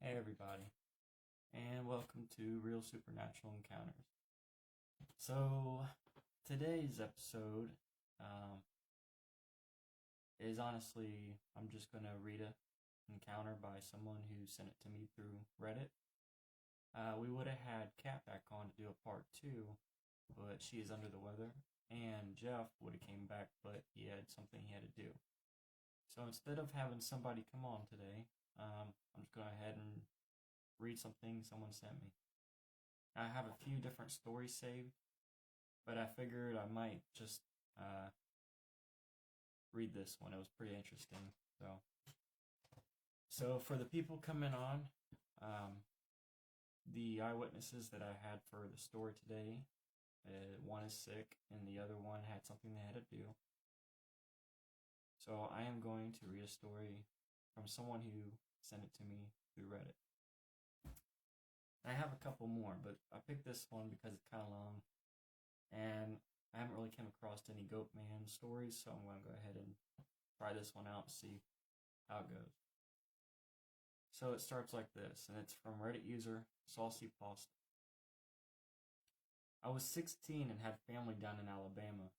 Hey everybody, and welcome to Real Supernatural Encounters. So, today's episode um, is honestly, I'm just going to read an encounter by someone who sent it to me through Reddit. We would have had Kat back on to do a part 2, but she is under the weather, and Jeff would have came back, but he had something he had to do. So instead of having somebody come on today, I'm just going to go ahead and read something someone sent me. I have a few different stories saved, but I figured I might just uh, read this one. It was pretty interesting. So for the people coming on, um, the eyewitnesses that I had for the story today, one is sick and the other one had something they had to do. So I am going to read a story from someone who sent it to me through Reddit. I have a couple more, but I picked this one because it's kind of long, and I haven't really come across any Goatman stories, so I'm going to go ahead and try this one out and see how it goes. So it starts like this, and it's from Reddit user Saucy Pasta. I was 16 and had family down in Alabama.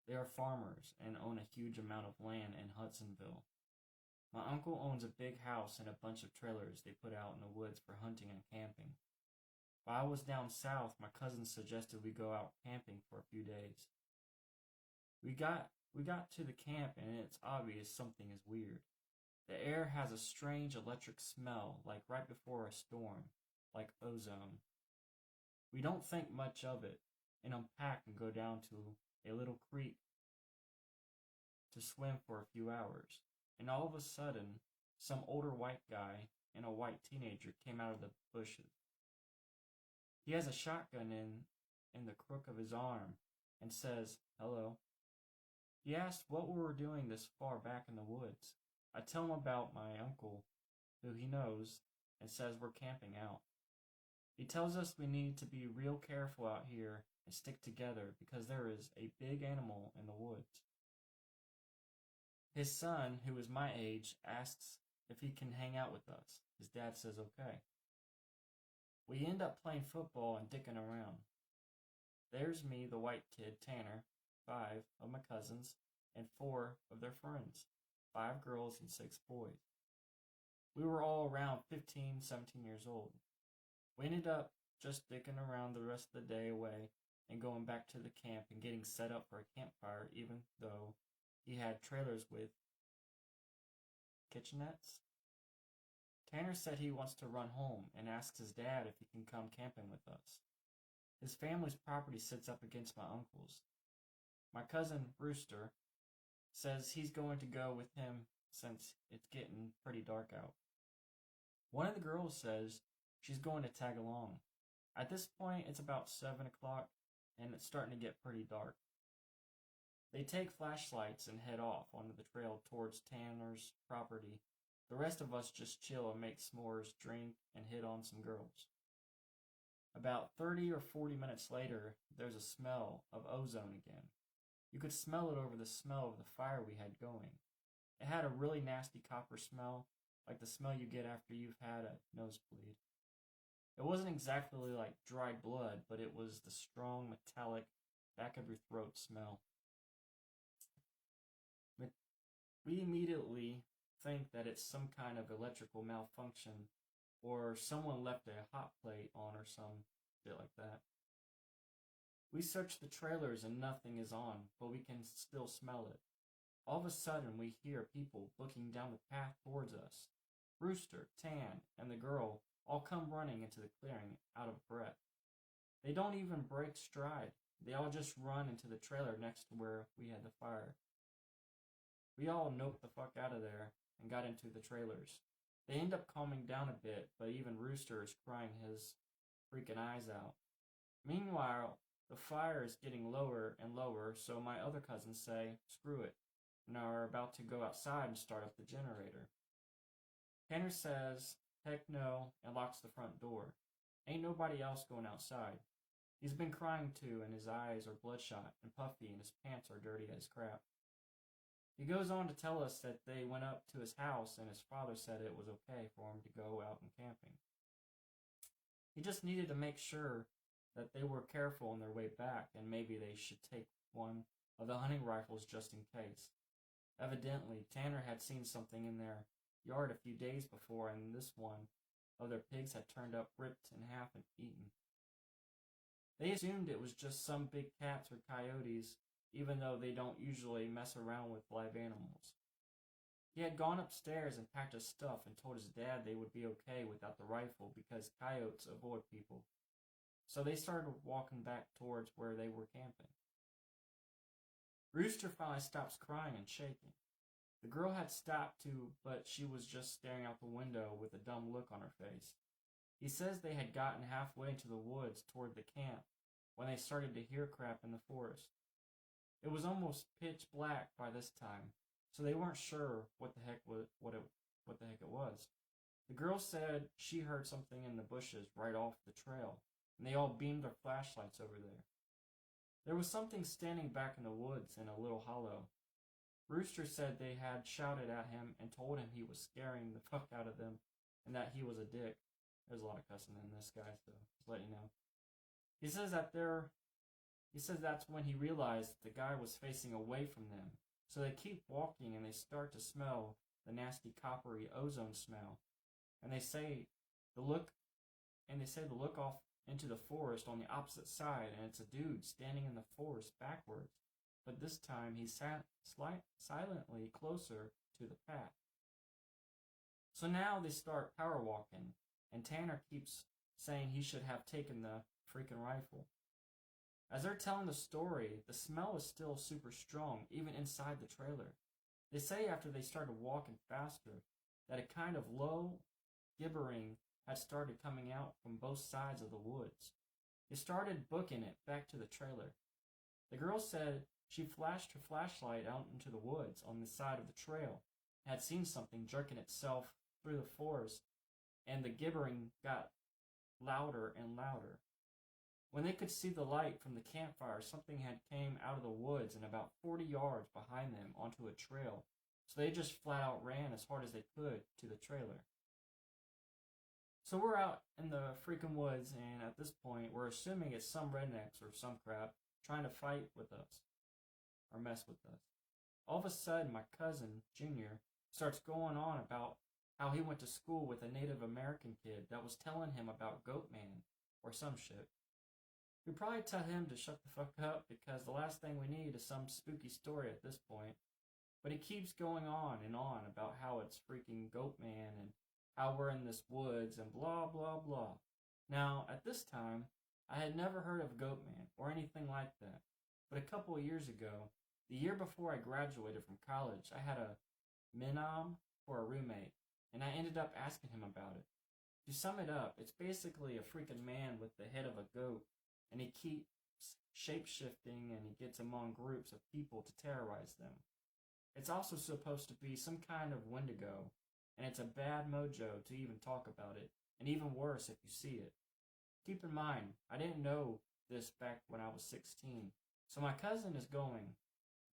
They are farmers and own a huge amount of land in Hudsonville. My uncle owns a big house and a bunch of trailers they put out in the woods for hunting and camping. While I was down south, my cousins suggested we go out camping for a few days. We got to the camp and it's obvious something is weird. The air has a strange electric smell, like right before a storm, like ozone. We don't think much of it and unpack and go down to a little creek to swim for a few hours. And all of a sudden, some older white guy and a white teenager came out of the bushes. He has a shotgun in the crook of his arm and says, "Hello." He asked what we were doing this far back in the woods. I tell him about my uncle, who he knows, and says we're camping out. He tells us we need to be real careful out here and stick together because there is a big animal in the woods. His son, who is my age, asks if he can hang out with us. His dad says okay. We end up playing football and dicking around. There's me, the white kid, Tanner, 5 of my cousins, and 4 of their friends, 5 girls and 6 boys. We were all around 15, 17 years old. We ended up just dicking around the rest of the day away and going back to the camp and getting set up for a campfire, even though he had trailers with kitchenettes. Tanner said he wants to run home and asks his dad if he can come camping with us. His family's property sits up against my uncle's. My cousin, Rooster, says he's going to go with him since it's getting pretty dark out. One of the girls says she's going to tag along. At this point, it's about 7 o'clock, and it's starting to get pretty dark. They take flashlights and head off onto the trail towards Tanner's property. The rest of us just chill and make s'mores, drink, and hit on some girls. About 30 or 40 minutes later, there's a smell of ozone again. You could smell it over the smell of the fire we had going. It had a really nasty copper smell, like the smell you get after you've had a nosebleed. It wasn't exactly like dried blood, but it was the strong, metallic, back of your throat smell. We immediately think that it's some kind of electrical malfunction or someone left a hot plate on or some shit like that. We search the trailers and nothing is on, but we can still smell it. All of a sudden, we hear people looking down the path towards us. Rooster, Tan, and the girl all come running into the clearing out of breath. They don't even break stride. They all just run into the trailer next to where we had the fire. We all noped the fuck out of there and got into the trailers. They end up calming down a bit, but even Rooster is crying his freaking eyes out. Meanwhile, the fire is getting lower and lower, so my other cousins say, screw it, and are about to go outside and start up the generator. Tanner says, heck no, and locks the front door. Ain't nobody else going outside. He's been crying too, and his eyes are bloodshot and puffy, and his pants are dirty as crap. He goes on to tell us that they went up to his house and his father said it was okay for him to go out and camping. He just needed to make sure that they were careful on their way back and maybe they should take one of the hunting rifles just in case. Evidently, Tanner had seen something in their yard a few days before and this one of their pigs had turned up ripped in half and eaten. They assumed it was just some big cats or coyotes, even though they don't usually mess around with live animals. He had gone upstairs and packed his stuff and told his dad they would be okay without the rifle because coyotes avoid people. So they started walking back towards where they were camping. Rooster finally stops crying and shaking. The girl had stopped too, but she was just staring out the window with a dumb look on her face. He says they had gotten halfway into the woods toward the camp when they started to hear crap in the forest. It was almost pitch black by this time, so they weren't sure what the heck it was. The girl said she heard something in the bushes right off the trail, and they all beamed their flashlights over there. There was something standing back in the woods in a little hollow. Rooster said they had shouted at him and told him he was scaring the fuck out of them and that he was a dick. There's a lot of cussing in this guy, so just let you know. He says that's when he realized the guy was facing away from them. So they keep walking and they start to smell the nasty coppery ozone smell. And they say the look off into the forest on the opposite side, and it's a dude standing in the forest backwards. But this time he sat silently closer to the path. So now they start power walking, and Tanner keeps saying he should have taken the freaking rifle. As they're telling the story, the smell is still super strong, even inside the trailer. They say after they started walking faster, that a kind of low gibbering had started coming out from both sides of the woods. They started booking it back to the trailer. The girl said she flashed her flashlight out into the woods on the side of the trail, had seen something jerking itself through the forest, and the gibbering got louder and louder. When they could see the light from the campfire, something had came out of the woods and about 40 yards behind them onto a trail, so they just flat out ran as hard as they could to the trailer. So we're out in the freaking woods, and at this point, we're assuming it's some rednecks or some crap trying to fight with us, or mess with us. All of a sudden, my cousin, Junior, starts going on about how he went to school with a Native American kid that was telling him about Goatman, or some shit. We probably tell him to shut the fuck up because the last thing we need is some spooky story at this point. But he keeps going on and on about how it's freaking Goatman and how we're in this woods and blah blah blah. Now, at this time, I had never heard of Goatman or anything like that. But a couple of years ago, the year before I graduated from college, I had a Minom for a roommate, and I ended up asking him about it. To sum it up, it's basically a freaking man with the head of a goat, and he keeps shape-shifting and he gets among groups of people to terrorize them. It's also supposed to be some kind of Wendigo, and it's a bad mojo to even talk about it, and even worse if you see it. Keep in mind, I didn't know this back when I was 16, so my cousin is going,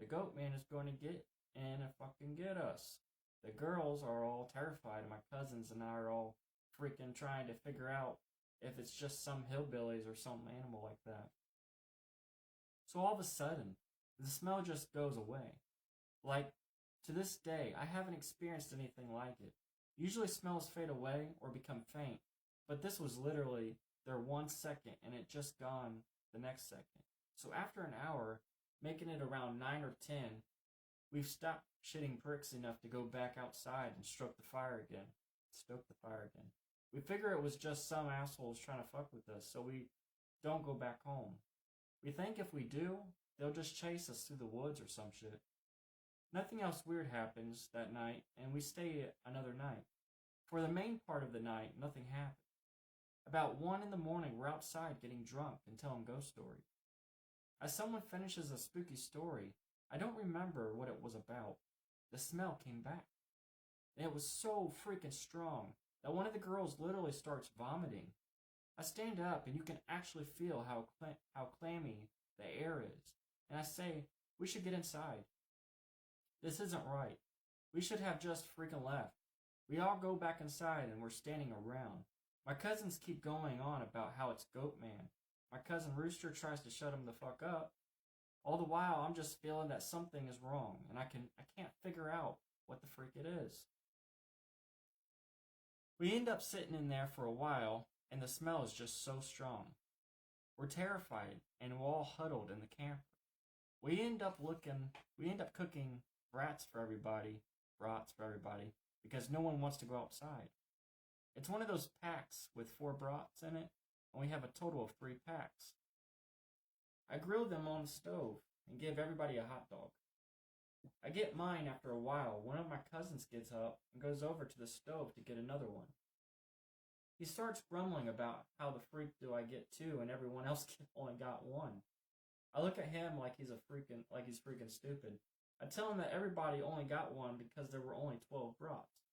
the Goatman is going to get in and fucking get us. The girls are all terrified, and my cousins and I are all freaking trying to figure out if it's just some hillbillies or some animal like that. So all of a sudden, the smell just goes away. Like, to this day, I haven't experienced anything like it. Usually smells fade away or become faint, but this was literally there 1 second and it just gone the next second. So after an hour, making it around 9 or 10, we've stopped shitting bricks enough to go back outside and stoke the fire again. We figure it was just some assholes trying to fuck with us, so we don't go back home. We think if we do, they'll just chase us through the woods or some shit. Nothing else weird happens that night, and we stay another night. For the main part of the night, nothing happened. About 1 in the morning, we're outside getting drunk and telling ghost stories. As someone finishes a spooky story, I don't remember what it was about. The smell came back. And it was so freaking strong that one of the girls literally starts vomiting. I stand up and you can actually feel how clammy the air is. And I say, we should get inside. This isn't right. We should have just freaking left. We all go back inside and we're standing around. My cousins keep going on about how it's Goatman. My cousin Rooster tries to shut him the fuck up. All the while, I'm just feeling that something is wrong, and I can't figure out what the freak it is. We end up sitting in there for a while, and the smell is just so strong. We're terrified, and we're all huddled in the camper. We end up cooking brats for everybody, because no one wants to go outside. It's one of those packs with 4 brats in it, and we have a total of 3 packs. I grill them on the stove and give everybody a hot dog. I get mine after a while. One of my cousins gets up and goes over to the stove to get another one. He starts grumbling about how the freak do I get 2 and everyone else only got 1. I look at him like he's freaking stupid. I tell him that everybody only got 1 because there were only 12 brats.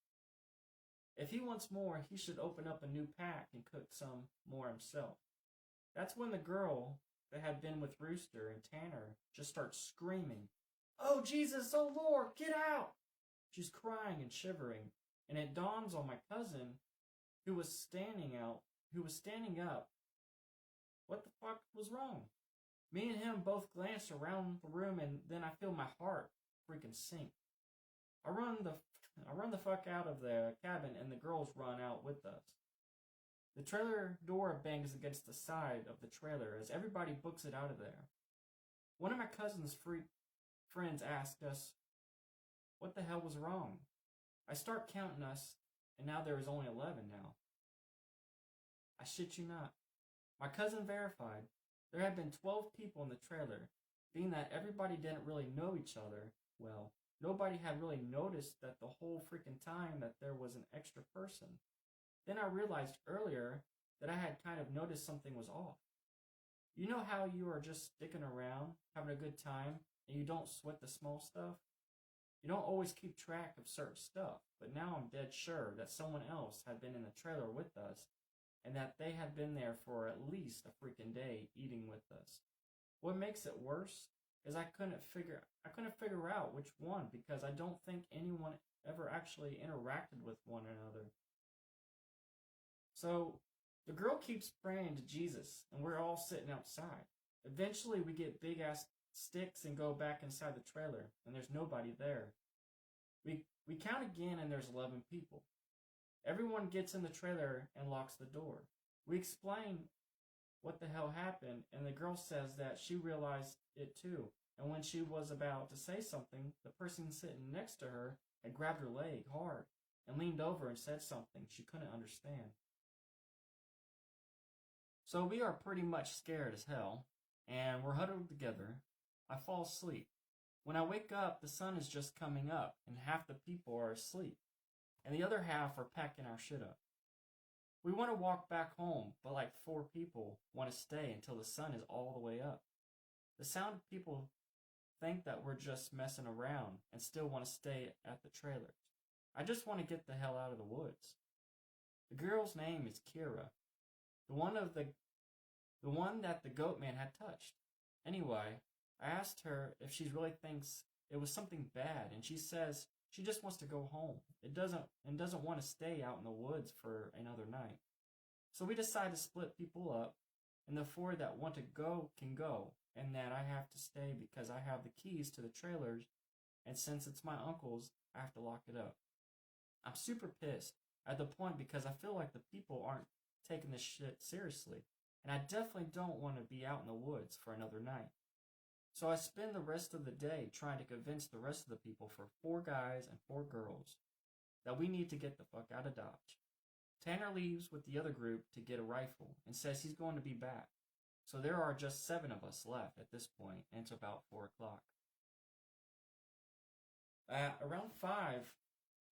If he wants more, he should open up a new pack and cook some more himself. That's when the girl that had been with Rooster and Tanner just starts screaming, "Oh Jesus, oh Lord, get out!" She's crying and shivering, and it dawns on my cousin, who was standing up. What the fuck was wrong? Me and him both glance around the room, and then I feel my heart freaking sink. I run the fuck out of the cabin, and the girls run out with us. The trailer door bangs against the side of the trailer as everybody books it out of there. One of my cousin's friends asked us what the hell was wrong. I start counting us, and now there is only 11 now. I shit you not. My cousin verified there had been 12 people in the trailer, being that everybody didn't really know each other well. Nobody had really noticed that the whole freaking time that there was an extra person. Then I realized earlier that I had kind of noticed something was off. You know how you are just sticking around, having a good time, and you don't sweat the small stuff? You don't always keep track of certain stuff, but now I'm dead sure that someone else had been in the trailer with us, and that they had been there for at least a freaking day eating with us. What makes it worse is I couldn't figure out which one, because I don't think anyone ever actually interacted with one another. So the girl keeps praying to Jesus, and we're all sitting outside. Eventually we get big ass sticks and go back inside the trailer, and there's nobody there. We count again, and there's 11 people. Everyone gets in the trailer and locks the door. We explain what the hell happened, and the girl says that she realized it too, and when she was about to say something, the person sitting next to her had grabbed her leg hard and leaned over and said something she couldn't understand. So we are pretty much scared as hell, and we're huddled together. I fall asleep. When I wake up, the sun is just coming up, and half the people are asleep, and the other half are packing our shit up. We want to walk back home, but like 4 people want to stay until the sun is all the way up. The sound people think that we're just messing around and still want to stay at the trailers. I just want to get the hell out of the woods. The girl's name is Kira, the one that the Goatman had touched. Anyway, I asked her if she really thinks it was something bad, and she says she just wants to go home. It doesn't want to stay out in the woods for another night. So we decide to split people up, and the 4 that want to go can go, and that I have to stay because I have the keys to the trailers, and since it's my uncle's, I have to lock it up. I'm super pissed at the point because I feel like the people aren't taking this shit seriously, and I definitely don't want to be out in the woods for another night. So I spend the rest of the day trying to convince the rest of the people, for 4 guys and 4 girls, that we need to get the fuck out of Dodge. Tanner leaves with the other group to get a rifle and says he's going to be back. So there are just 7 of us left at this point, and it's about 4 o'clock. Around 5,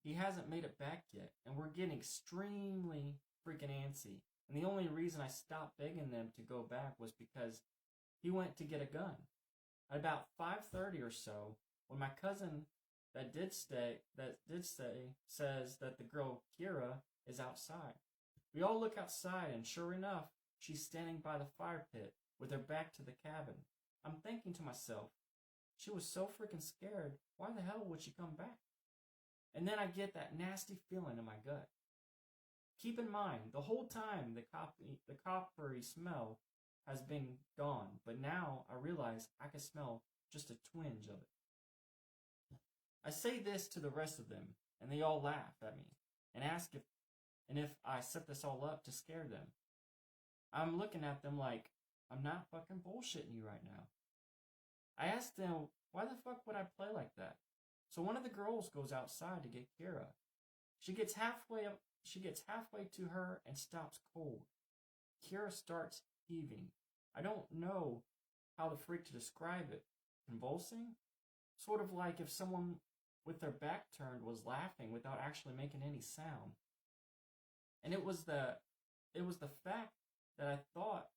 he hasn't made it back yet, and we're getting extremely freaking antsy. And the only reason I stopped begging them to go back was because he went to get a gun. At about 5:30 or so, when my cousin that did stay says that the girl Kira is outside. We all look outside, and sure enough, she's standing by the fire pit with her back to the cabin. I'm thinking to myself, She was so freaking scared. Why the hell would she come back? And then I get that nasty feeling in my gut. Keep in mind, the whole time the coppery smell has been gone, but now I realize I can smell just a twinge of it. I say this to the rest of them, and they all laugh at me and ask if I set this all up to scare them. I'm looking at them like, I'm not fucking bullshitting you right now. I asked them, why the fuck would I play like that? So one of the girls goes outside to get Kira. She gets halfway to her and stops cold. Kira starts heaving. I don't know how the freak to describe it. Convulsing? Sort of like if someone with their back turned was laughing without actually making any sound. And it was the fact that I thought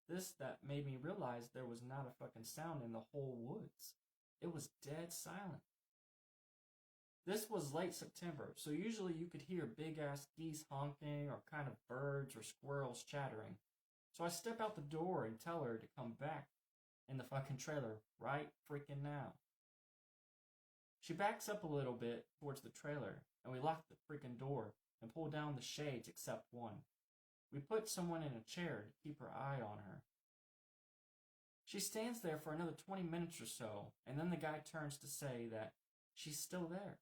this that made me realize there was not a fucking sound in the whole woods. It was dead silent. This was late September, so usually you could hear big-ass geese honking or kind of birds or squirrels chattering. So I step out the door and tell her to come back in the fucking trailer right freaking now. She backs up a little bit towards the trailer, and we lock the freaking door and pull down the shades except one. We put someone in a chair to keep her eye on her. She stands there for another 20 minutes or so, and then the guy turns to say that she's still there.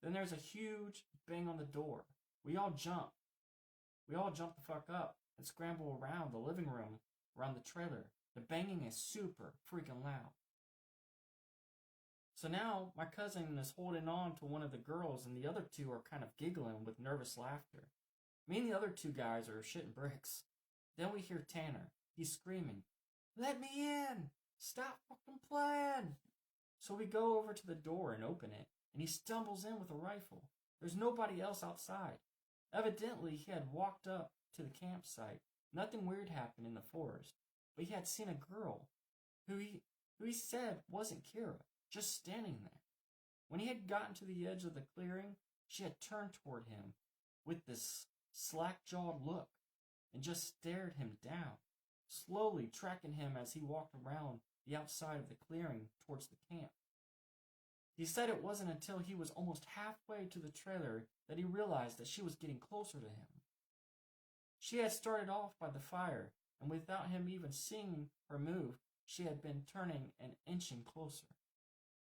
Then there's a huge bang on the door. We all jump. We all jump the fuck up and scramble around the living room, around the trailer. The banging is super freaking loud. So now my cousin is holding on to one of the girls and the other two are kind of giggling with nervous laughter. Me and the other two guys are shitting bricks. Then we hear Tanner. He's screaming, "Let me in! Stop fucking playing!" So we go over to the door and open it, and he stumbles in with a rifle. There's nobody else outside. Evidently, he had walked up to the campsite. Nothing weird happened in the forest, but he had seen a girl who he said wasn't Kira, just standing there. When he had gotten to the edge of the clearing, she had turned toward him with this slack-jawed look and just stared him down, slowly tracking him as he walked around the outside of the clearing towards the camp. He said it wasn't until he was almost halfway to the trailer that he realized that she was getting closer to him. She had started off by the fire, and without him even seeing her move, she had been turning and inching closer.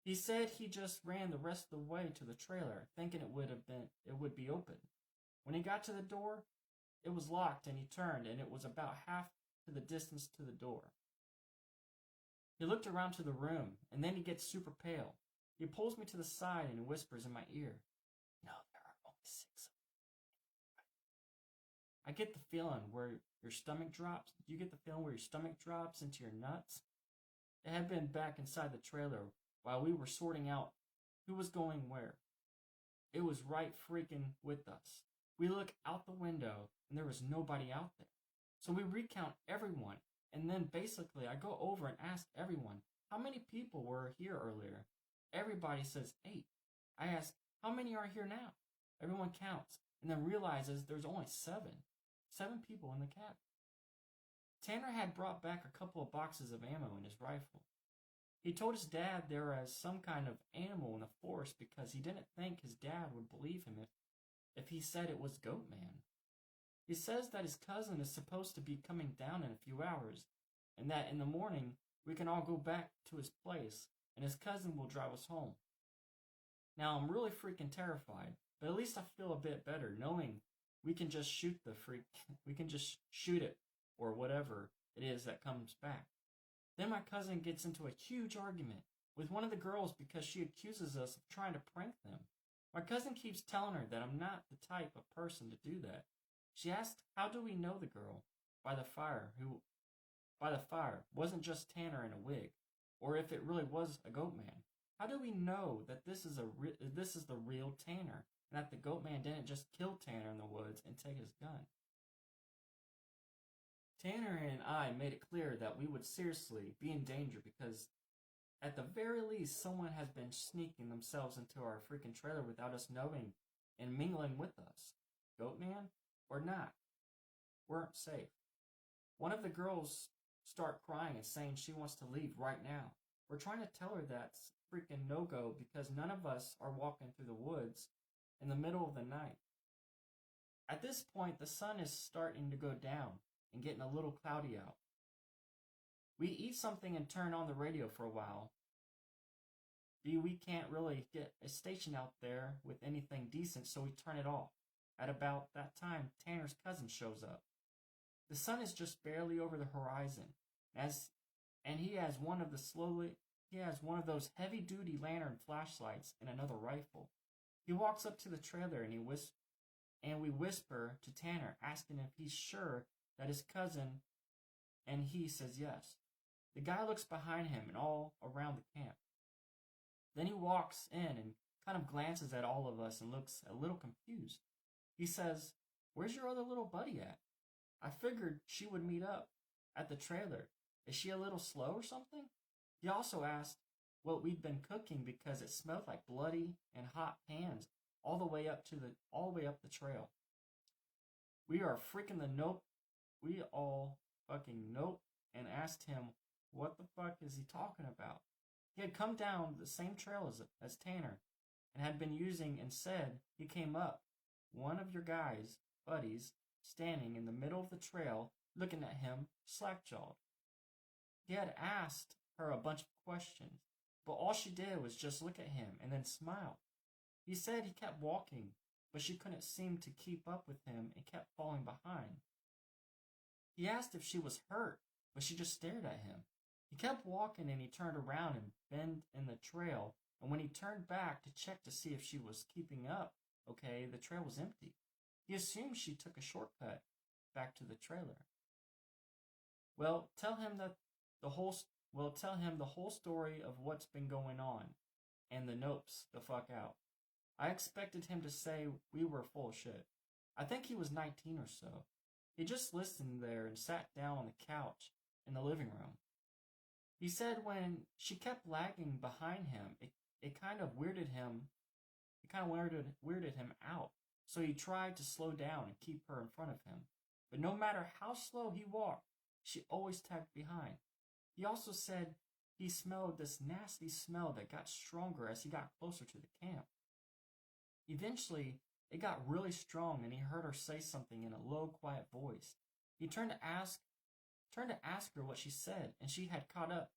He said he just ran the rest of the way to the trailer, thinking it would be open. When he got to the door, it was locked, and he turned, and it was about half to the distance to the door. He looked around to the room, and then he gets super pale. He pulls me to the side and whispers in my ear, "No, there are only 6 of them." I get the feeling where your stomach drops. Do you get the feeling where your stomach drops into your nuts? It had been back inside the trailer while we were sorting out who was going where. It was right freaking with us. We look out the window and there was nobody out there. So we recount everyone, and then basically I go over and ask everyone, how many people were here earlier? Everybody says 8. I ask, how many are here now? Everyone counts, and then realizes there's only 7. 7 people in the cabin. Tanner had brought back a couple of boxes of ammo in his rifle. He told his dad there was some kind of animal in the forest because he didn't think his dad would believe him if he said it was Goatman. He says that his cousin is supposed to be coming down in a few hours, and that in the morning we can all go back to his place, and his cousin will drive us home. Now I'm really freaking terrified, but at least I feel a bit better knowing we can just shoot it, or whatever it is that comes back. Then my cousin gets into a huge argument with one of the girls because she accuses us of trying to prank them. My cousin keeps telling her that I'm not the type of person to do that. She asked, how do we know the girl by the fire wasn't just Tanner in a wig, or if it really was a Goatman? How do we know that this is the real Tanner, and that the Goatman didn't just kill Tanner in the woods and take his gun? Tanner and I made it clear that we would seriously be in danger because at the very least someone has been sneaking themselves into our freaking trailer without us knowing and mingling with us. Goatman or not, weren't safe. One of the girls start crying and saying she wants to leave right now. We're trying to tell her that's freaking no-go because none of us are walking through the woods in the middle of the night. At this point, the sun is starting to go down and getting a little cloudy out. We eat something and turn on the radio for a while. We can't really get a station out there with anything decent, so we turn it off. At about that time, Tanner's cousin shows up. The sun is just barely over the horizon, and he has one of those heavy-duty lantern flashlights and another rifle. He walks up to the trailer and we whisper to Tanner, asking if he's sure that his cousin, and he says yes. The guy looks behind him and all around the camp. Then he walks in and kind of glances at all of us and looks a little confused. He says, "Where's your other little buddy at? I figured she would meet up at the trailer. Is she a little slow or something?" He also asked what we'd been cooking because it smelled like bloody and hot pans all the way up the trail. We all fucking nope and asked him what the fuck is he talking about. He had come down the same trail as Tanner and had been using and said he came up. One of your guys, buddies, standing in the middle of the trail looking at him slack-jawed. He had asked her a bunch of questions, but all she did was just look at him and then smile. He said he kept walking, but she couldn't seem to keep up with him and kept falling behind. He asked if she was hurt, but she just stared at him. He kept walking and he turned around and bent in the trail, and when he turned back to check to see if she was keeping up, okay, the trail was empty. He assumed she took a shortcut back to the trailer. Tell him the whole story of what's been going on, and the nopes the fuck out. I expected him to say we were full of shit. I think he was 19 or so. He just listened there and sat down on the couch in the living room. He said when she kept lagging behind him, it kind of weirded him out. So he tried to slow down and keep her in front of him. But no matter how slow he walked, she always tagged behind. He also said he smelled this nasty smell that got stronger as he got closer to the camp. Eventually, it got really strong and he heard her say something in a low, quiet voice. He turned to ask her what she said, and she had caught up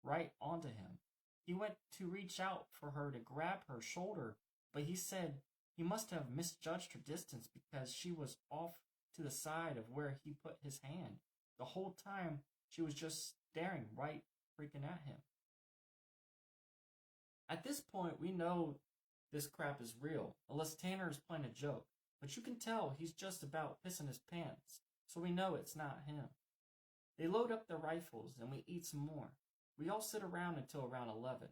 right onto him. He went to reach out for her to grab her shoulder, but he said he must have misjudged her distance because she was off to the side of where he put his hand. The whole time, she was just staring right freaking at him. At this point, we know this crap is real, unless Tanner is playing a joke. But you can tell he's just about pissing his pants, so we know it's not him. They load up their rifles, and we eat some more. We all sit around until around 11.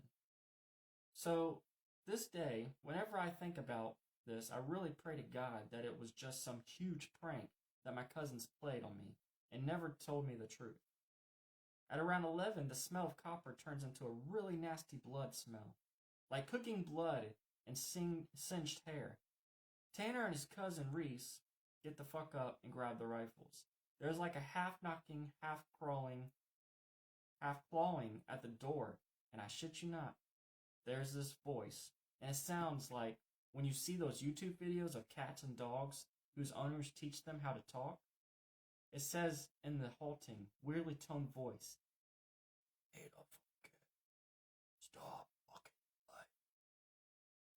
So, this day, whenever I think about this, I really pray to God that it was just some huge prank that my cousins played on me and never told me the truth. At around 11, the smell of copper turns into a really nasty blood smell, like cooking blood and singed hair. Tanner and his cousin Reese get the fuck up and grab the rifles. There's like a half-knocking, half-clawing at the door, and I shit you not, there's this voice, and it sounds like when you see those YouTube videos of cats and dogs whose owners teach them how to talk. It says in the halting, weirdly toned voice, "Hey, don't fucking stop fucking life."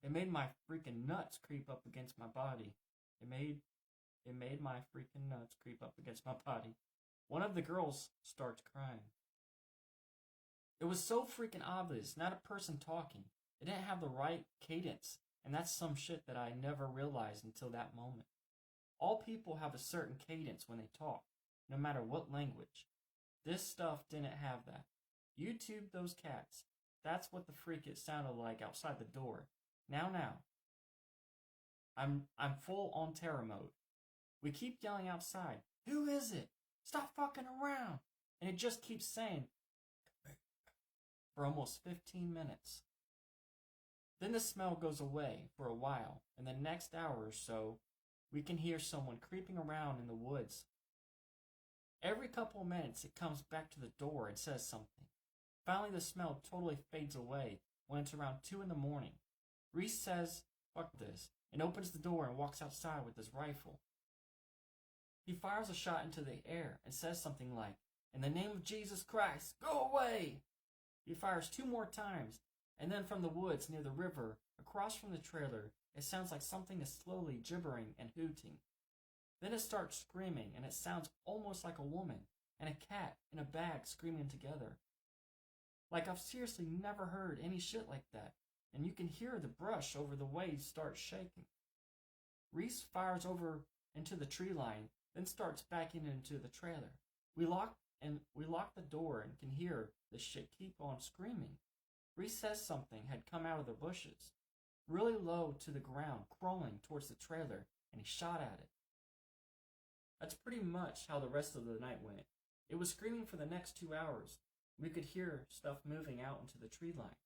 It made my freaking nuts creep up against my body. It made my freaking nuts creep up against my body. One of the girls starts crying. It was so freaking obvious, not a person talking. It didn't have the right cadence, and that's some shit that I never realized until that moment. All people have a certain cadence when they talk, no matter what language. This stuff didn't have that. YouTube those cats. That's what the freak it sounded like outside the door. Now. I'm full on terror mode. We keep yelling outside, "Who is it? Stop fucking around!" And it just keeps saying, for almost 15 minutes. Then the smell goes away for a while, and the next hour or so, we can hear someone creeping around in the woods. Every couple of minutes, it comes back to the door and says something. Finally, the smell totally fades away when it's around 2 in the morning. Reese says, fuck this, and opens the door and walks outside with his rifle. He fires a shot into the air and says something like, "In the name of Jesus Christ, go away!" He fires 2 more times, and then from the woods near the river, across from the trailer, it sounds like something is slowly gibbering and hooting. Then it starts screaming, and it sounds almost like a woman and a cat in a bag screaming together. Like, I've seriously never heard any shit like that, and you can hear the brush over the waves start shaking. Reese fires over into the tree line, then starts backing into the trailer. We lock the door and can hear the shit keep on screaming. Reese says something had come out of the bushes, really low to the ground, crawling towards the trailer, and he shot at it. That's pretty much how the rest of the night went. It was screaming for the next 2 hours. We could hear stuff moving out into the tree line.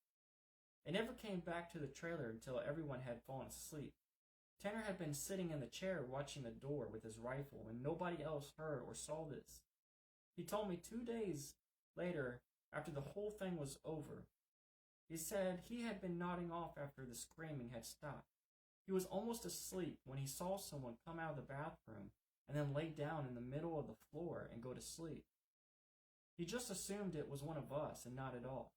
It never came back to the trailer until everyone had fallen asleep. Tanner had been sitting in the chair watching the door with his rifle, and nobody else heard or saw this. He told me 2 days later, after the whole thing was over. He said he had been nodding off after the screaming had stopped. He was almost asleep when he saw someone come out of the bathroom and then lay down in the middle of the floor and go to sleep. He just assumed it was one of us and not at all.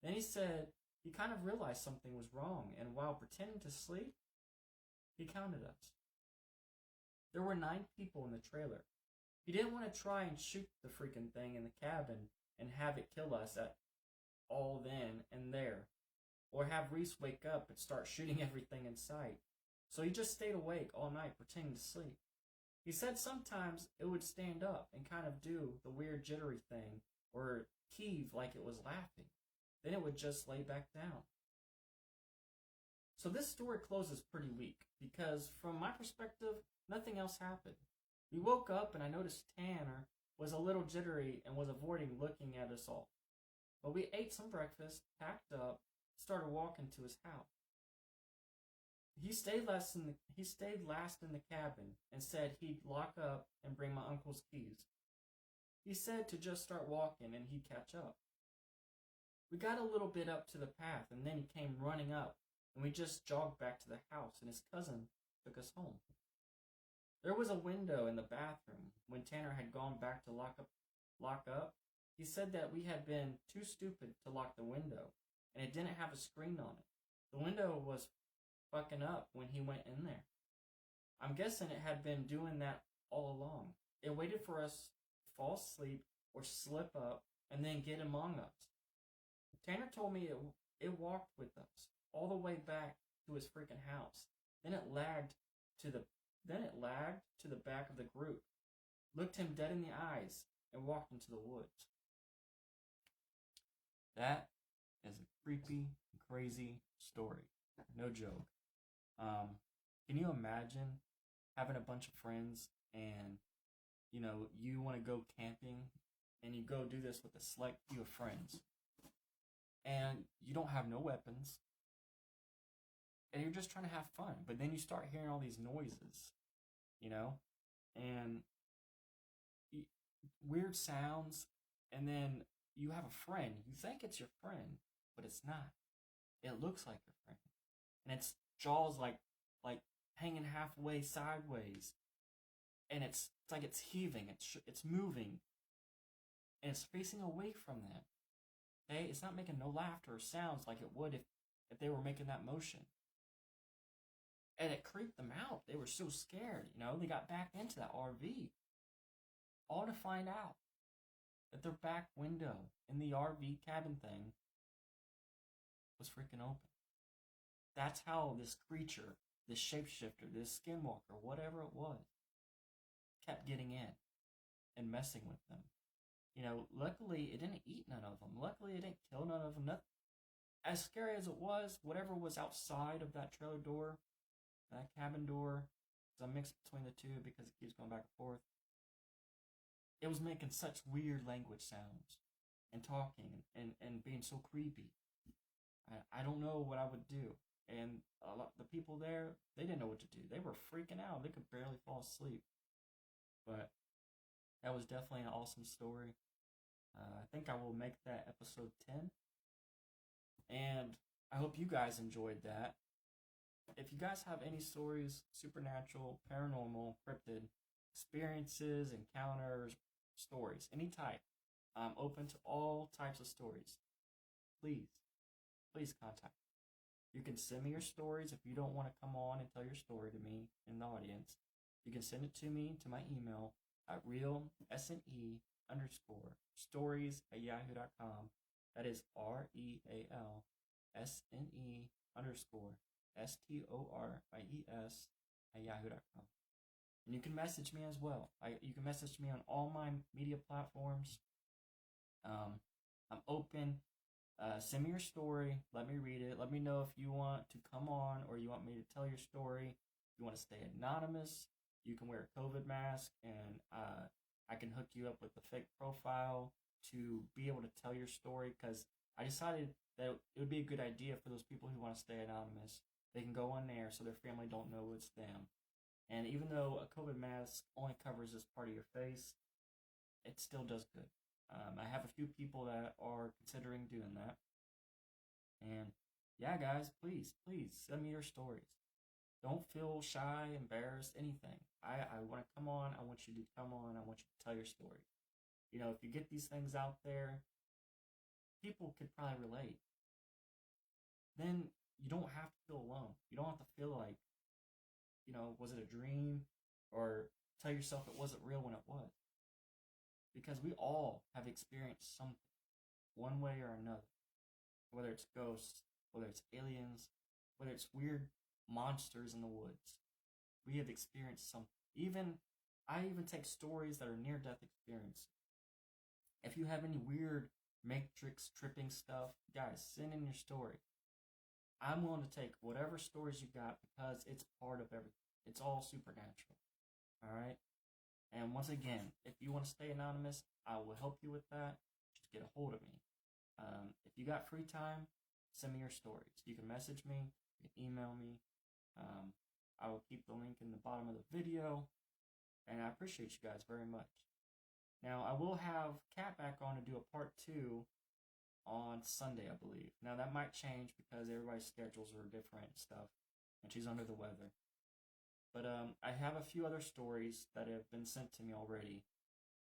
Then he said he kind of realized something was wrong, and while pretending to sleep, he counted us. There were 9 people in the trailer. He didn't want to try and shoot the freaking thing in the cabin and have it kill us at all then and there, or have Reese wake up and start shooting everything in sight. So he just stayed awake all night pretending to sleep. He said sometimes it would stand up and kind of do the weird jittery thing or heave like it was laughing. Then it would just lay back down. So this story closes pretty weak because from my perspective, nothing else happened. We woke up and I noticed Tanner was a little jittery and was avoiding looking at us all. But we ate some breakfast, packed up, started walking to his house. He stayed last in the cabin and said he'd lock up and bring my uncle's keys. He said to just start walking and he'd catch up. We got a little bit up to the path and then he came running up and we just jogged back to the house and his cousin took us home. There was a window in the bathroom when Tanner had gone back to lock up. He said that we had been too stupid to lock the window and it didn't have a screen on it. The window was fucking up when he went in there. I'm guessing it had been doing that all along. It waited for us to fall asleep or slip up and then get among us. Tanner told me it walked with us all the way back to his freaking house. Then it lagged to the back of the group, looked him dead in the eyes, and walked into the woods. That is a creepy, crazy story. No joke. Can you imagine having a bunch of friends and, you want to go camping and you go do this with a select few of friends and you don't have no weapons and you're just trying to have fun, but then you start hearing all these noises, and weird sounds, and then you have a friend. You think it's your friend, but it's not. It looks like your friend. And its jaws like hanging halfway sideways, and it's like it's heaving, it's moving, and it's facing away from them. Okay, it's not making no laughter or sounds like it would if they were making that motion. And it creeped them out. They were so scared, They got back into that RV, all to find out that their back window in the RV cabin thing was freaking open. That's how this creature, this shapeshifter, this skinwalker, whatever it was, kept getting in and messing with them. Luckily it didn't eat none of them. Luckily it didn't kill none of them. Nothing. As scary as it was, whatever was outside of that trailer door, that cabin door, because I mixed between the two because it keeps going back and forth, it was making such weird language sounds and talking and being so creepy. I don't know what I would do. And the people there, they didn't know what to do. They were freaking out. They could barely fall asleep. But that was definitely an awesome story. I think I will make that episode 10. And I hope you guys enjoyed that. If you guys have any stories, supernatural, paranormal, cryptid, experiences, encounters, stories, any type, I'm open to all types of stories. Please, please contact me. You can send me your stories if you don't want to come on and tell your story to me in the audience. You can send it to me to my email at realsne_stories@yahoo.com. That is REALSNE_STORIES@yahoo.com. And you can message me as well. You can message me on all my media platforms. I'm open. Send me your story. Let me read it. Let me know if you want to come on or you want me to tell your story. If you want to stay anonymous, you can wear a COVID mask, and I can hook you up with a fake profile to be able to tell your story, because I decided that it would be a good idea for those people who want to stay anonymous. They can go on there so their family don't know it's them. And even though a COVID mask only covers this part of your face, it still does good. I have a few people that are considering doing that. And yeah, guys, please send me your stories. Don't feel shy, embarrassed, anything. I want to come on. I want you to come on. I want you to tell your story. You know, if you get these things out there, people could probably relate. Then you don't have to feel alone. You don't have to feel like, was it a dream? Or tell yourself it wasn't real when it was. Because we all have experienced something, one way or another. Whether it's ghosts, whether it's aliens, whether it's weird monsters in the woods. We have experienced something. I even take stories that are near-death experiences. If you have any weird matrix tripping stuff, guys, send in your story. I'm willing to take whatever stories you got, because it's part of everything. It's all supernatural. All right? And once again, if you want to stay anonymous, I will help you with that. Just get a hold of me. If you got free time, send me your stories. You can message me. You can email me. I will keep the link in the bottom of the video. And I appreciate you guys very much. Now, I will have Kat back on to do a part 2 on Sunday, I believe. Now, that might change because everybody's schedules are different and stuff. And she's under the weather. But I have a few other stories that have been sent to me already,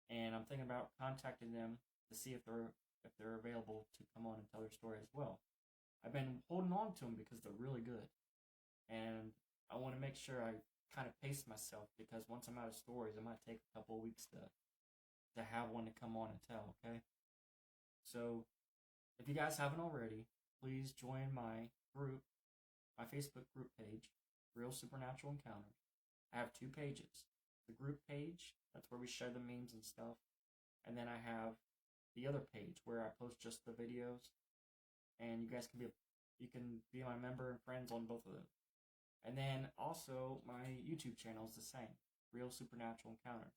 and I'm thinking about contacting them to see if they're available to come on and tell their story as well. I've been holding on to them because they're really good, and I want to make sure I kind of pace myself, because once I'm out of stories, it might take a couple of weeks to have one to come on and tell. Okay, so if you guys haven't already, please join my group, my Facebook group page, Real Supernatural Encounters. I have 2 pages. The group page, that's where we share the memes and stuff. And then I have the other page where I post just the videos. And you guys can be my member and friends on both of those. And then also my YouTube channel is the same, Real Supernatural Encounter.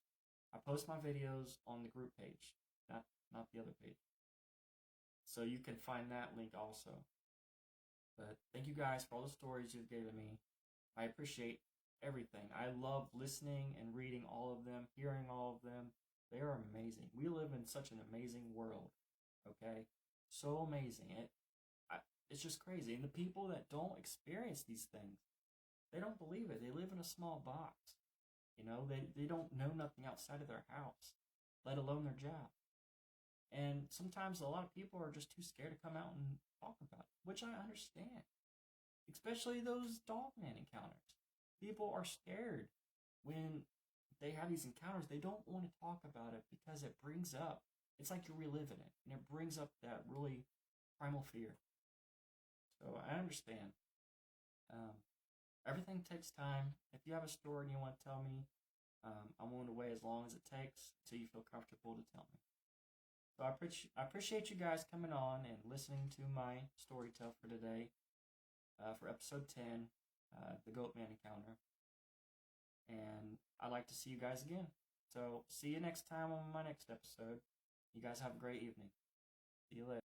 I post my videos on the group page, not the other page. So you can find that link also. But thank you guys for all the stories you've given me. I appreciate everything. I love listening and reading all of them, hearing all of them. They are amazing. We live in such an amazing world, okay? So amazing. It's just crazy. And the people that don't experience these things, they don't believe it. They live in a small box. They don't know nothing outside of their house, let alone their job. And sometimes a lot of people are just too scared to come out and talk about it, which I understand. Especially those Goatman encounters. People are scared when they have these encounters. They don't want to talk about it because it brings up, it's like you're reliving it, and it brings up that really primal fear. So I understand. Everything takes time. If you have a story and you want to tell me, I'm willing to wait as long as it takes until you feel comfortable to tell me. So I appreciate you guys coming on and listening to my story tell for today. For episode 10, the Goatman Encounter. And I'd like to see you guys again. So see you next time on my next episode. You guys have a great evening. See you later.